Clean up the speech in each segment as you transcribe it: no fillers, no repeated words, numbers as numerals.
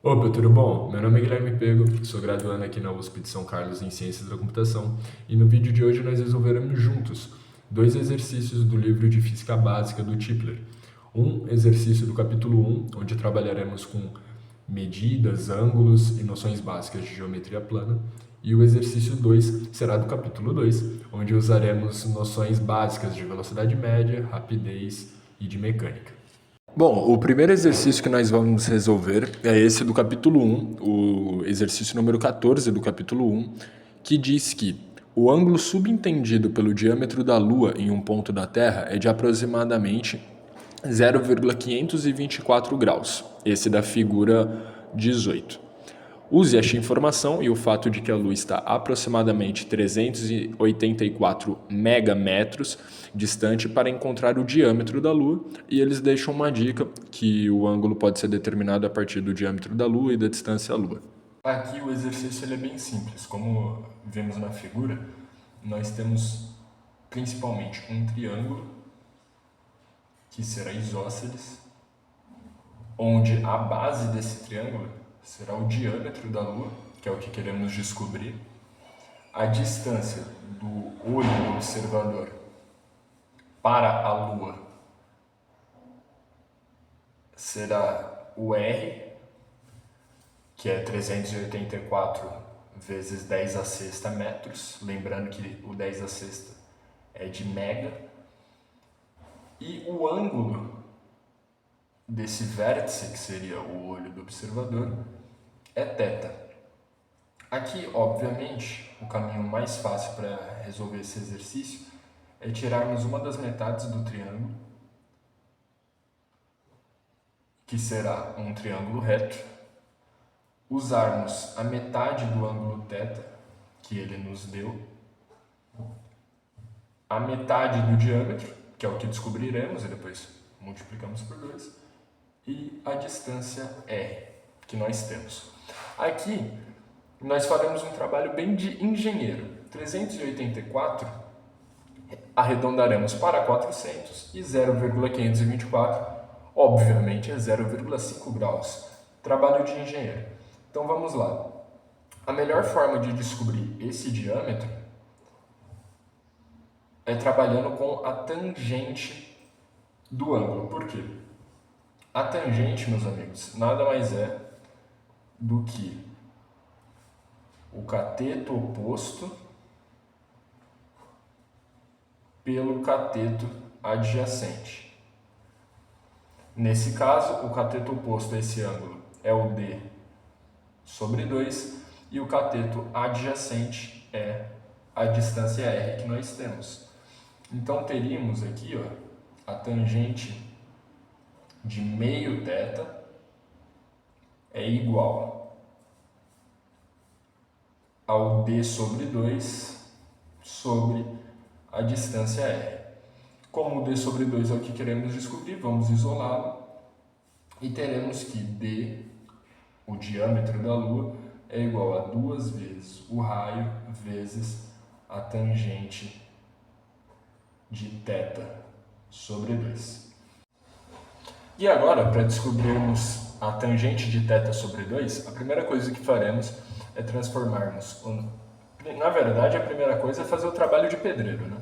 Opa, tudo bom? Meu nome é Guilherme Pego, sou graduando aqui na USP de São Carlos em Ciências da Computação e no vídeo de hoje nós resolveremos juntos dois exercícios do livro de Física Básica do Tipler. Um exercício do capítulo 1, onde trabalharemos com medidas, ângulos e noções básicas de geometria plana, e o exercício 2 será do capítulo 2, onde usaremos noções básicas de velocidade média, rapidez e de mecânica. Bom, o primeiro exercício que nós vamos resolver é esse do capítulo 1, o exercício número 14 do capítulo 1, que diz que o ângulo subentendido pelo diâmetro da Lua em um ponto da Terra é de aproximadamente 0,524 graus, esse da figura 18. Use esta informação e o fato de que a Lua está aproximadamente 384 megametros distante para encontrar o diâmetro da Lua, e eles deixam uma dica que o ângulo pode ser determinado a partir do diâmetro da Lua e da distância à Lua. Aqui o exercício ele é bem simples, como vemos na figura, nós temos principalmente um triângulo, que será isósceles, onde a base desse triângulo será o diâmetro da Lua, que é o que queremos descobrir. A distância do olho do observador para a Lua será o R, que é 384 vezes 10 a sexta metros, lembrando que o 10 a sexta é de mega, e o ângulo desse vértice, que seria o olho do observador, é θ. Aqui, obviamente, o caminho mais fácil para resolver esse exercício é tirarmos uma das metades do triângulo, que será um triângulo reto, usarmos a metade do ângulo θ que ele nos deu, a metade do diâmetro, que é o que descobriremos, e depois multiplicamos por 2, e a distância R, que nós temos. Aqui, nós faremos um trabalho bem de engenheiro. 384 arredondaremos para 400 e 0,524, obviamente, é 0,5 graus. Trabalho de engenheiro. Então vamos lá. A melhor forma de descobrir esse diâmetro é trabalhando com a tangente do ângulo. Por quê? A tangente, meus amigos, nada mais é do que o cateto oposto pelo cateto adjacente. Nesse caso, o cateto oposto a esse ângulo é o D sobre 2 e o cateto adjacente é a distância R que nós temos. Então, teríamos aqui a tangente de meio θ é igual ao D sobre 2 sobre a distância R. Como o D sobre 2 é o que queremos descobrir, vamos isolá-lo e teremos que D, o diâmetro da Lua, é igual a 2 vezes o raio vezes a tangente de θ sobre 2. E agora, para descobrirmos a tangente de θ sobre 2, a primeira coisa que faremos é transformarmos... Na verdade, a primeira coisa é fazer o trabalho de pedreiro, né?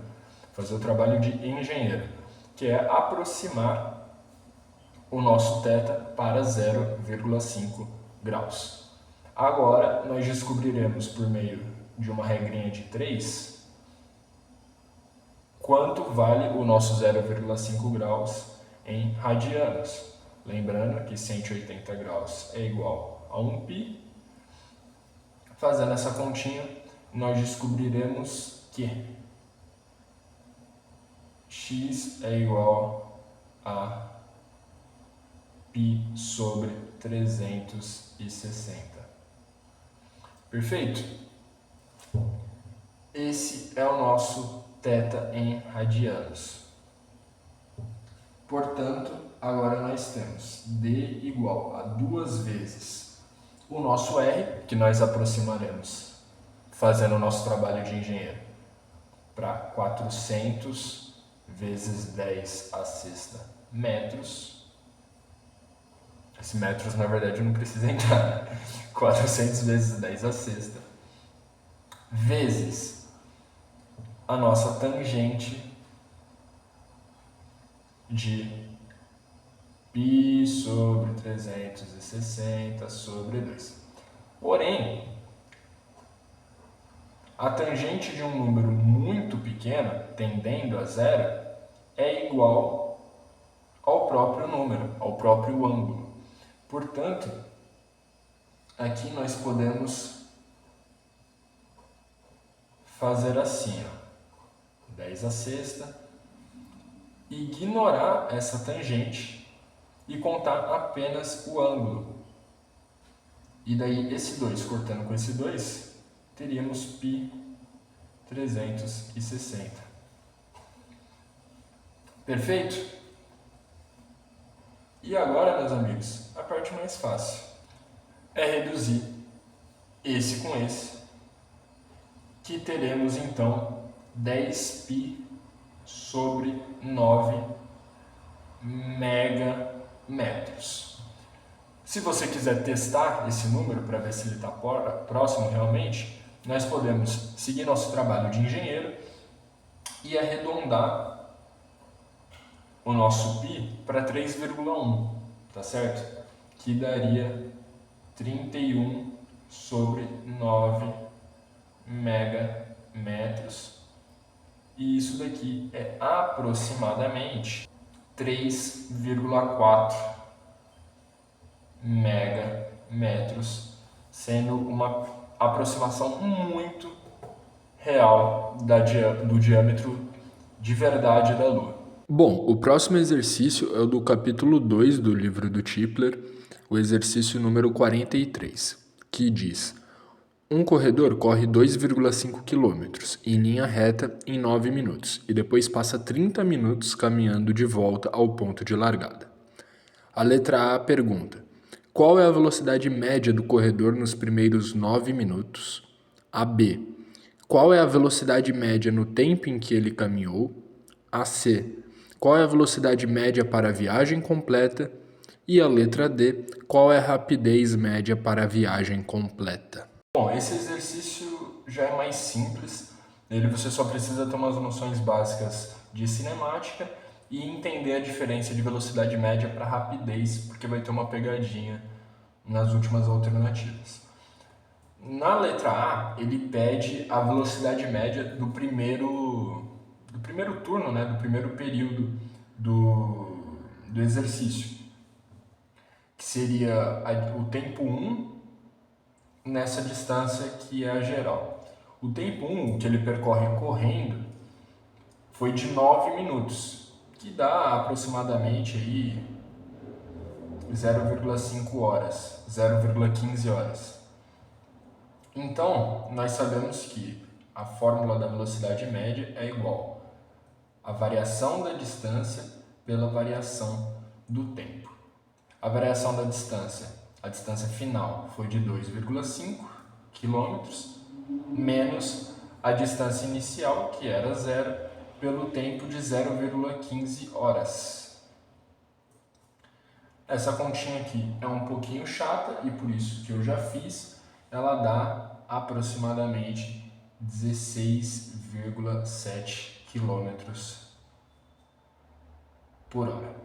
Fazer o trabalho de engenheiro, que é aproximar o nosso θ para 0,5 graus. Agora, nós descobriremos por meio de uma regrinha de 3 quanto vale o nosso 0,5 graus em radianos. Lembrando que 180 graus é igual a 1π. Fazendo essa continha, nós descobriremos que x é igual a π sobre 360. Perfeito? Esse é o nosso θ em radianos. Portanto, agora nós temos D igual a 2 vezes o nosso R, que nós aproximaremos fazendo o nosso trabalho de engenheiro, para 400 vezes 10 a sexta metros, Esse metros, na verdade, não precisa entrar. 400 vezes 10 a sexta, vezes a nossa tangente de π sobre 360 sobre 2. Porém, a tangente de um número muito pequeno, tendendo a zero, é igual ao próprio número, ao próprio ângulo. Portanto, aqui nós podemos fazer assim, ó, 10 a sexta, ignorar essa tangente e contar apenas o ângulo. E daí esse 2 cortando com esse 2, teríamos π 360. Perfeito? E agora, meus amigos, a parte mais fácil é reduzir esse com esse, que teremos então 10π sobre 9 megametros. Se você quiser testar esse número para ver se ele está próximo realmente, nós podemos seguir nosso trabalho de engenheiro e arredondar o nosso π para 3,1, tá certo? Que daria 31 sobre 9 megametros. E isso daqui é aproximadamente 3,4 megametros, sendo uma aproximação muito real do diâmetro de verdade da Lua. Bom, o próximo exercício é o do capítulo 2 do livro do Tipler, o exercício número 43, que diz: um corredor corre 2,5 km em linha reta em 9 minutos e depois passa 30 minutos caminhando de volta ao ponto de largada. A letra A pergunta: qual é a velocidade média do corredor nos primeiros 9 minutos? A B: qual é a velocidade média no tempo em que ele caminhou? A C: qual é a velocidade média para a viagem completa? E a letra D: qual é a rapidez média para a viagem completa? Bom, esse exercício já é mais simples. Nele você só precisa ter umas noções básicas de cinemática e entender a diferença de velocidade média para rapidez, porque vai ter uma pegadinha nas últimas alternativas. Na letra A, ele pede a velocidade média do primeiro turno, né, do primeiro período do exercício, que seria o tempo 1 nessa distância que é a geral. O tempo 1 que ele percorre correndo foi de 9 minutos, que dá aproximadamente aí 0,5 horas, 0,15 horas. Então, nós sabemos que a fórmula da velocidade média é igual à variação da distância pela variação do tempo. A variação da distância, a distância final, foi de 2,5 km, menos a distância inicial, que era 0, pelo tempo de 0,15 horas. Essa continha aqui é um pouquinho chata e por isso que eu já fiz, ela dá aproximadamente 16,7 km por hora.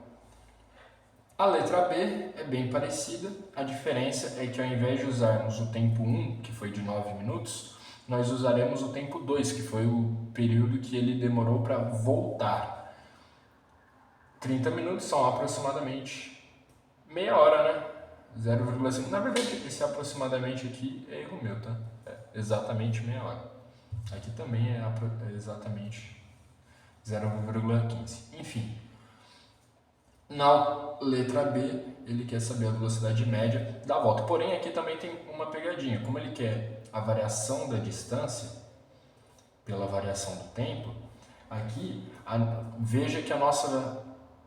A letra B é bem parecida, a diferença é que ao invés de usarmos o tempo 1, que foi de 9 minutos, nós usaremos o tempo 2, que foi o período que ele demorou para voltar. 30 minutos são aproximadamente meia hora, né? 0,5. Na verdade, esse aproximadamente aqui é erro meu, tá? É exatamente meia hora. Aqui também é exatamente 0,15. Enfim, na letra B, ele quer saber a velocidade média da volta. Porém, aqui também tem uma pegadinha. Como ele quer a variação da distância pela variação do tempo, aqui veja que a nossa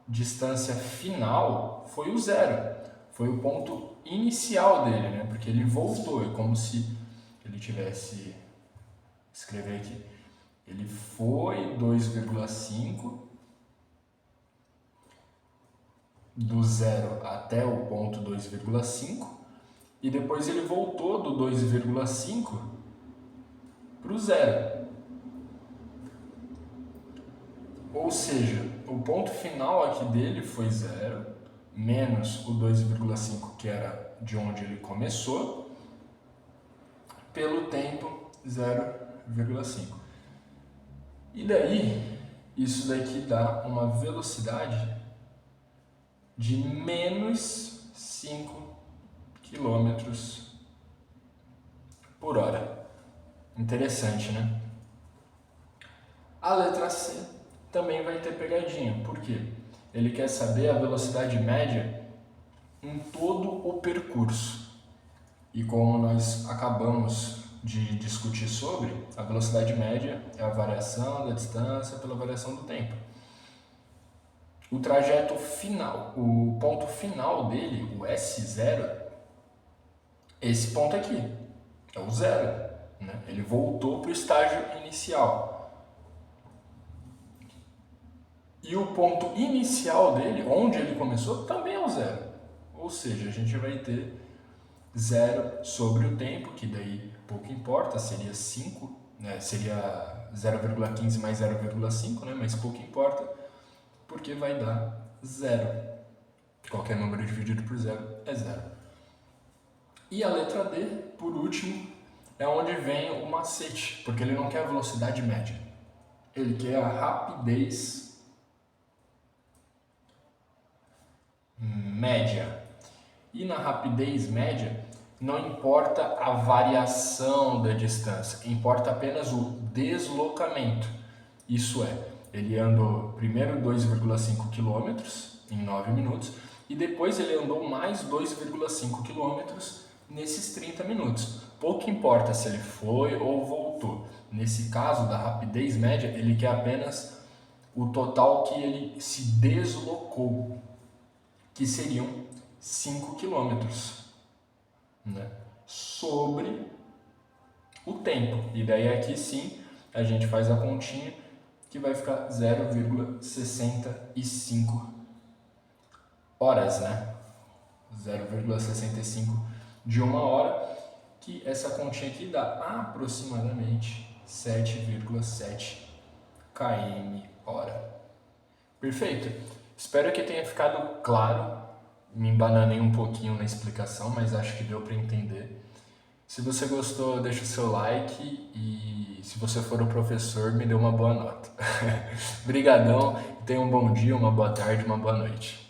distância final foi o 0. Foi o ponto inicial dele, né? Porque ele voltou. É como se ele tivesse... Escrever aqui. Ele foi 2,5 do 0 até o ponto 2,5 e depois ele voltou do 2,5 para o 0. Ou seja, o ponto final aqui dele foi 0, menos o 2,5 que era de onde ele começou, pelo tempo 0,5. E daí, isso daqui dá uma velocidade de menos 5 km por hora. Interessante, né? A letra C também vai ter pegadinha. Por quê? Ele quer saber a velocidade média em todo o percurso. E como nós acabamos de discutir sobre, a velocidade média é a variação da distância pela variação do tempo. O trajeto final, o ponto final dele, o S0, esse ponto aqui, é o 0. Né? Ele voltou para o estágio inicial. E o ponto inicial dele, onde ele começou, também é o 0. Ou seja, a gente vai ter 0 sobre o tempo, que daí pouco importa, seria 5, né? Seria 0,15 mais 0,5, né? Mas pouco importa, porque vai dar 0. Qualquer número dividido por 0 é 0. E a letra D, por último, é onde vem o macete, porque ele não quer a velocidade média. Ele quer a rapidez média. E na rapidez média, não importa a variação da distância, importa apenas o deslocamento. Isso é, ele andou primeiro 2,5 km em 9 minutos e depois ele andou mais 2,5 km nesses 30 minutos. Pouco importa se ele foi ou voltou. Nesse caso da rapidez média, ele quer apenas o total que ele se deslocou, que seriam 5 km, né? Sobre o tempo. E daí aqui sim a gente faz a continha que vai ficar 0,65 horas, né? 0,65 de uma hora, que essa continha aqui dá aproximadamente 7,7 km/h. Perfeito? Espero que tenha ficado claro. Me embananei um pouquinho na explicação, mas acho que deu para entender. Se você gostou, deixa o seu like e se você for o professor, me dê uma boa nota. Obrigadão, tenha um bom dia, uma boa tarde, uma boa noite.